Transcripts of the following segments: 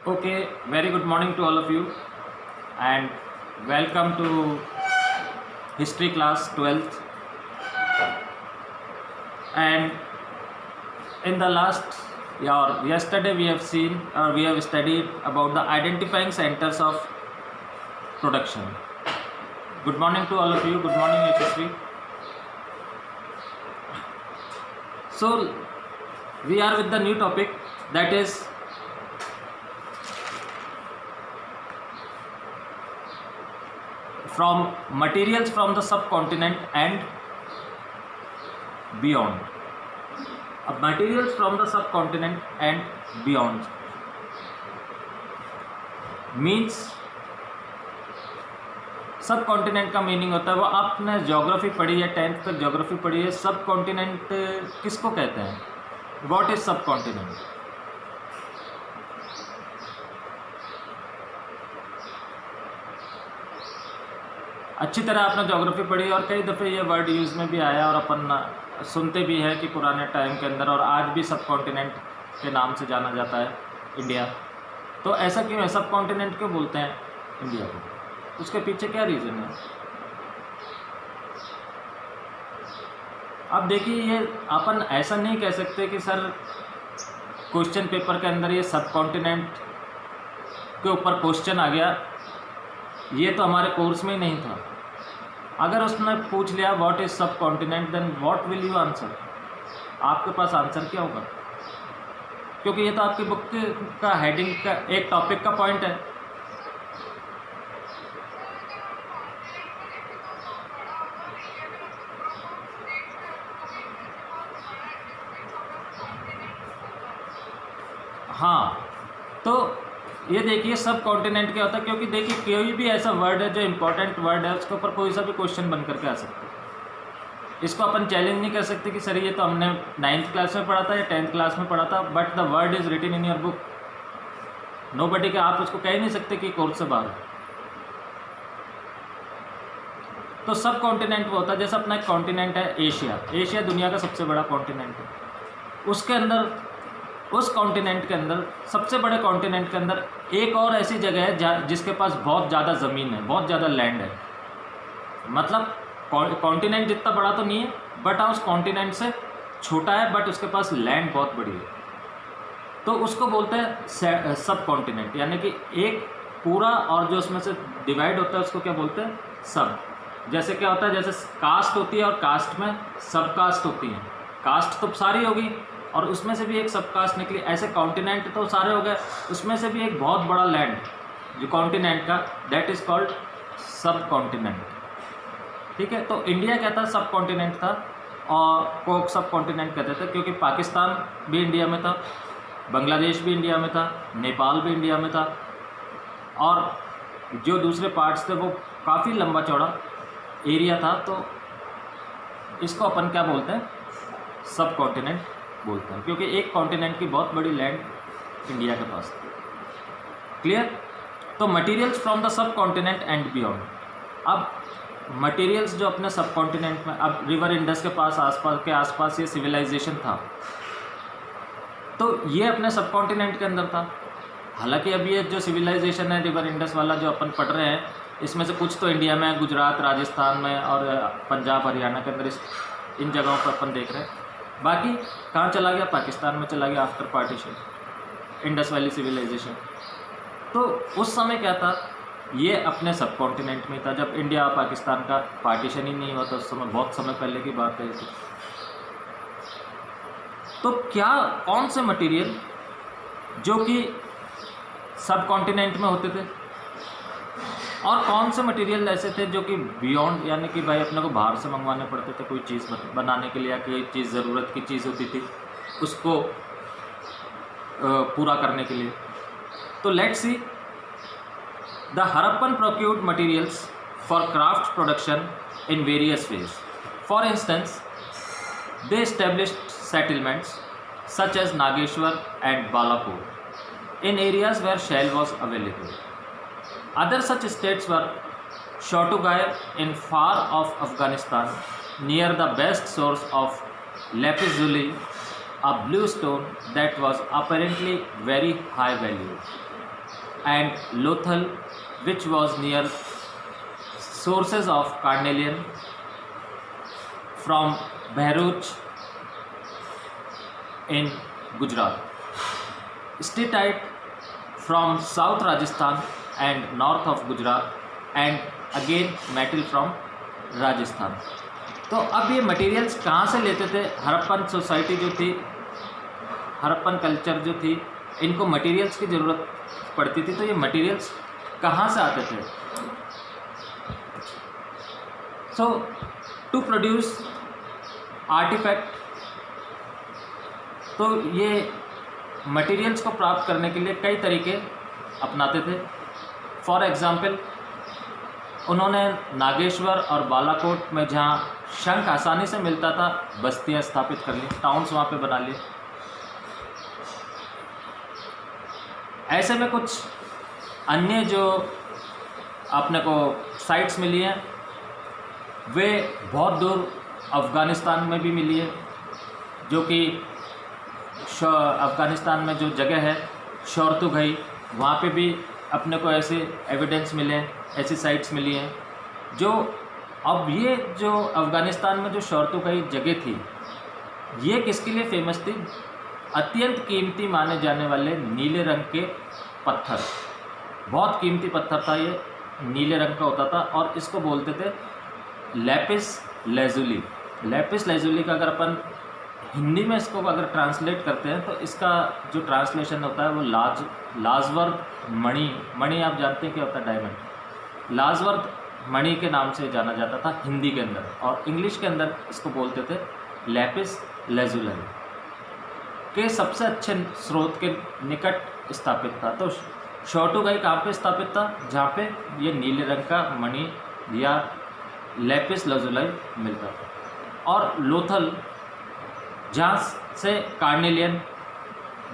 Okay, very good morning to all of you and welcome to history class 12th. And in the last or yesterday we have seen or we have studied about the identifying centers of production. Good morning to all of you. Good morning, Yashasvi. So we are with the new topic, that is from materials from the subcontinent and beyond. Materials from the subcontinent and beyond means सब continent का meaning होता है, वो आपने geography पढ़ी है, 10th तक geography पढ़ी है। सब कॉन्टिनेंट किसको कहते हैं? व्हाट इज सब कॉन्टिनेंट? अच्छी तरह आपने ज्योग्राफी पढ़ी और कई दफ़े ये वर्ड यूज़ में भी आया और अपन सुनते भी हैं कि पुराने टाइम के अंदर और आज भी सब कॉन्टिनेंट के नाम से जाना जाता है इंडिया। तो ऐसा क्यों है? सब कॉन्टिनेंट क्यों बोलते हैं इंडिया को? उसके पीछे क्या रीज़न है? अब देखिए, ये अपन ऐसा नहीं कह सकते कि सर क्वेश्चन पेपर के अंदर ये सब कॉन्टिनेंट के ऊपर क्वेश्चन आ गया, ये तो हमारे कोर्स में ही नहीं था। अगर उसने पूछ लिया what is subcontinent, then what will you answer? आपके पास आंसर क्या होगा? क्योंकि ये तो आपकी बुक का हेडिंग का एक टॉपिक का पॉइंट है। हाँ, तो ये देखिए सब कॉन्टिनेंट क्या होता है, क्योंकि देखिए कोई भी ऐसा वर्ड है जो इम्पोर्टेंट वर्ड है, उसके ऊपर कोई सा भी क्वेश्चन बन करके आ सकता है। इसको अपन चैलेंज नहीं कर सकते कि सर ये तो हमने 9th क्लास में पढ़ा था या 10th क्लास में पढ़ा था, but the word is written in your book. Nobody के आप उसको कह ही नहीं सकते कि कोर्स से बाहर। तो सब कॉन्टिनेंट वो होता है, जैसे अपना एक कॉन्टिनेंट है एशिया। एशिया दुनिया का सबसे बड़ा कॉन्टिनेंट है। उसके अंदर, उस कॉन्टिनेंट के अंदर, सबसे बड़े कॉन्टिनेंट के अंदर एक और ऐसी जगह है जिसके पास बहुत ज़्यादा ज़मीन है, बहुत ज़्यादा लैंड है। मतलब कॉन्टिनेंट जितना बड़ा तो नहीं है, बट उस कॉन्टिनेंट से छोटा है, बट उसके पास लैंड बहुत बड़ी है। तो उसको बोलते हैं सब कॉन्टिनेंट, यानी कि एक पूरा और जो उसमें से डिवाइड होता है उसको क्या बोलते हैं? सब। जैसे क्या होता है, जैसे कास्ट होती है और कास्ट में सब कास्ट होती है। कास्ट तो सारी होगी और उसमें से भी एक सब कास्ट निकली। ऐसे कॉन्टिनेंट तो सारे हो गए, उसमें से भी एक बहुत बड़ा लैंड जो कॉन्टिनेंट का, दैट इज़ कॉल्ड सब कॉन्टिनेंट। ठीक है, तो इंडिया क्या था? सब कॉन्टिनेंट था और को सब कॉन्टिनेंट कहते थे, क्योंकि पाकिस्तान भी इंडिया में था, बांग्लादेश भी इंडिया में था, नेपाल भी इंडिया में था, और जो दूसरे पार्ट्स थे वो काफ़ी लंबा चौड़ा एरिया था। तो इसको अपन क्या बोलते हैं? सब कॉन्टिनेंट बोलते हैं, क्योंकि एक कॉन्टिनेंट की बहुत बड़ी लैंड इंडिया के पास थी। क्लियर? तो materials from the sub continent and beyond. अब मटेरियल्स जो अपने सब कॉन्टिनेंट में, अब रिवर इंडस के आसपास ये सिविलाइजेशन था, तो ये अपने सब कॉन्टिनेंट के अंदर था। हालांकि अब ये जो सिविलाइजेशन है रिवर इंडस वाला जो अपन पढ़ रहे हैं, इसमें से कुछ तो इंडिया में, गुजरात, राजस्थान में और पंजाब, हरियाणा के अंदर इन जगहों पर अपन देख रहे हैं। बाकी कहाँ चला गया? पाकिस्तान में चला गया after partition, Indus Valley civilisation. तो उस समय क्या था? ये अपने सब कॉन्टिनेंट में था। जब इंडिया और पाकिस्तान का पार्टीशन ही नहीं हुआ था, उस समय बहुत समय पहले की बात है। तो क्या, कौन से मटेरियल जो कि सब कॉन्टिनेंट में होते थे और कौन से मटेरियल ऐसे थे जो कि बियॉन्ड, यानी कि भाई अपने को बाहर से मंगवाने पड़ते थे कोई चीज़ बनाने के लिए, या कोई चीज़ ज़रूरत की चीज़ होती थी उसको पूरा करने के लिए। तो let's see the Harappan procured materials for craft production in various ways. For instance, they established settlements such as Nageshwar and Balapur in areas where shale was available. Other such states were Shotugai in far off Afghanistan, near the best source of lapis-lazuli, a blue stone that was apparently very high value. and Lothal, which was near sources of carnelian from Bharuch in Gujarat. Steatite from South Rajasthan and north of Gujarat, and again metal from Rajasthan. तो अब ये materials कहाँ से लेते थे? Harappan society जो थी, Harappan culture जो थी, इनको मटेरियल्स की ज़रूरत पड़ती थी. तो ये मटेरियल्स कहाँ से आते थे? सो टू प्रोड्यूस आर्टिफैक्ट, तो ये मटेरियल्स को प्राप्त करने के लिए कई तरीके अपनाते थे. फॉर एग्ज़ाम्पल, उन्होंने नागेश्वर और बालाकोट में जहाँ शंख आसानी से मिलता था, बस्तियाँ स्थापित कर ली, टाउन्स वहाँ पे बना लिए. ऐसे में कुछ अन्य जो अपने को साइट्स मिली हैं, वे बहुत दूर अफ़गानिस्तान में भी मिली है, जो कि अफ़गानिस्तान में जो जगह है शोरतुगई, वहाँ पे भी अपने को ऐसे एविडेंस मिले हैं, ऐसी साइट्स मिली हैं. जो अब ये जो अफ़गानिस्तान में जो शोरतुगई जगह थी, ये किसके लिए फेमस थी? अत्यंत कीमती माने जाने वाले नीले रंग के पत्थर, बहुत कीमती पत्थर था ये, नीले रंग का होता था, और इसको बोलते थे लैपिस लेजुली. लैपिस लेजुली का अगर अपन हिंदी में इसको अगर ट्रांसलेट करते हैं, तो इसका जो ट्रांसलेशन होता है वो लाजवर्थ मणि आप जानते हैं क्या होता है? डायमंड. लाजवर्थ मणि के नाम से जाना जाता था हिंदी के अंदर, और इंग्लिश के अंदर इसको बोलते थे लैपिस लेजुली के सबसे अच्छे स्रोत के निकट स्थापित था. तो शोरतुगई कहाँ पे स्थापित था? जहाँ पे ये नीले रंग का मणि या लैपिस लेजुली मिलता था. और लोथल, जहाँ से कार्नेलियन,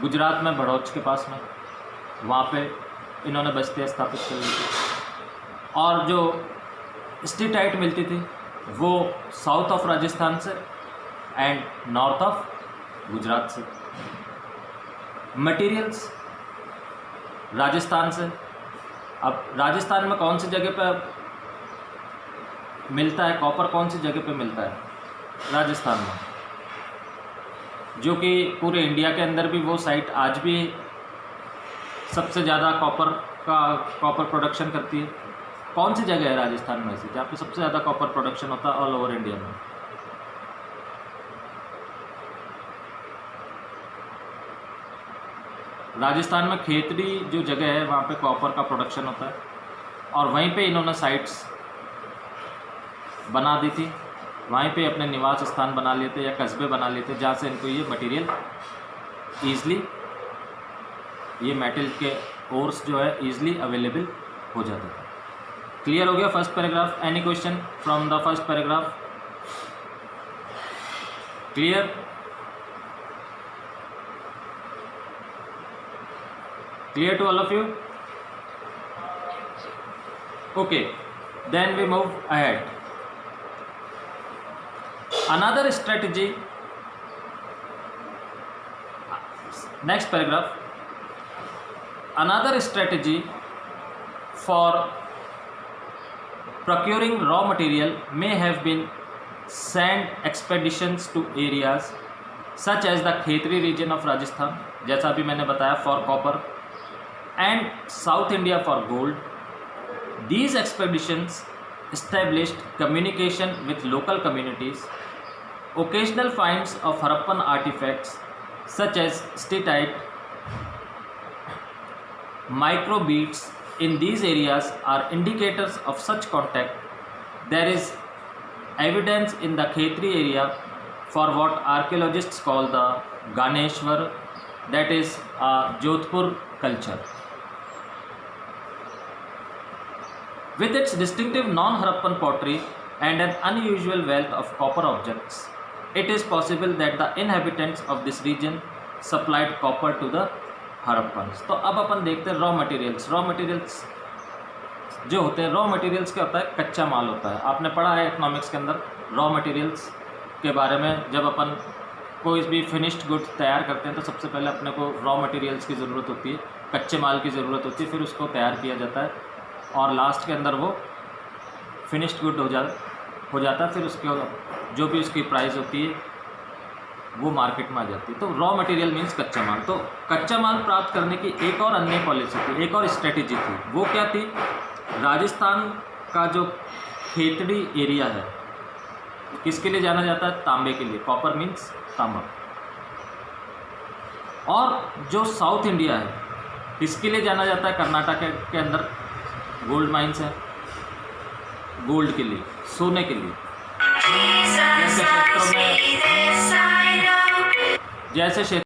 गुजरात में भड़ौच के पास में, वहाँ पे इन्होंने बस्तियाँ स्थापित कर ली थी. और जो स्टीटाइट मिलती थी वो साउथ ऑफ राजस्थान से एंड नॉर्थ ऑफ गुजरात से. मटेरियल्स राजस्थान से. अब राजस्थान में कौन सी जगह पे मिलता है कॉपर? कौन सी जगह पे मिलता है? राजस्थान में, जो कि पूरे इंडिया के अंदर भी वो साइट आज भी सबसे ज़्यादा कॉपर प्रोडक्शन करती है. कौन सी जगह है राजस्थान में से जहाँ पे सबसे ज़्यादा कॉपर प्रोडक्शन होता है ऑल ओवर इंडिया में? राजस्थान में खेतड़ी जो जगह है, वहाँ पे कॉपर का प्रोडक्शन होता है, और वहीं पे इन्होंने साइट्स बना दी थी. वहीं पे अपने निवास स्थान बना लेते या कस्बे बना लेते, जहाँ से इनको ये मटेरियल ईज़िली, ये मेटल के ओर्स जो है ईज़िली अवेलेबल हो जाता था. क्लियर हो गया first paragraph? Any question from the first paragraph? Clear? Clear to all of you? Okay, then we move ahead. Another strategy, next paragraph. Another strategy for procuring raw material may have been send expeditions to areas such as the Khetri region of Rajasthan, जैसा अभी मैंने बताया, for copper, and South India for gold. These expeditions established communication with local communities. Occasional finds of Harappan artifacts such as steatite, microbeads in these areas are indicators of such contact. There is evidence in the Khetri area for what archaeologists call the Ganeshwar, that is a Jodhpur culture. With its distinctive non-Harappan pottery and an unusual wealth of copper objects, it is possible that the inhabitants of this region supplied copper to the Harappans. तो अब अपन देखते हैं raw materials. Raw materials जो होते हैं, raw materials क्या होता है? कच्चा माल होता है. आपने पढ़ा है इकोनॉमिक्स के अंदर रॉ मटेरियल्स के बारे में. जब अपन कोई भी फिनिश्ड गुड्स तैयार करते हैं तो सबसे पहले अपने को रॉ मटेरियल्स की ज़रूरत होती है. कच्चे माल की ज़रूरत होती है, फिर उसको तैयार किया जाता है और लास्ट के अंदर वो फिनिश्ड गुड हो जाता है। फिर उसके जो भी उसकी प्राइस होती है वो मार्केट में आ जाती है। तो रॉ मटेरियल मीन्स कच्चा माल। तो कच्चा माल प्राप्त करने की एक और अन्य पॉलिसी थी, एक और स्ट्रेटेजी थी। वो क्या थी? राजस्थान का जो खेतड़ी एरिया है किसके लिए जाना जाता है? तांबे के लिए। कॉपर मीन्स तांबा। और जो साउथ इंडिया है इसके लिए जाना जाता है? कर्नाटक के अंदर गोल्ड माइंस है, गोल्ड के लिए, सोने के लिए। जैसे क्षेत्रों में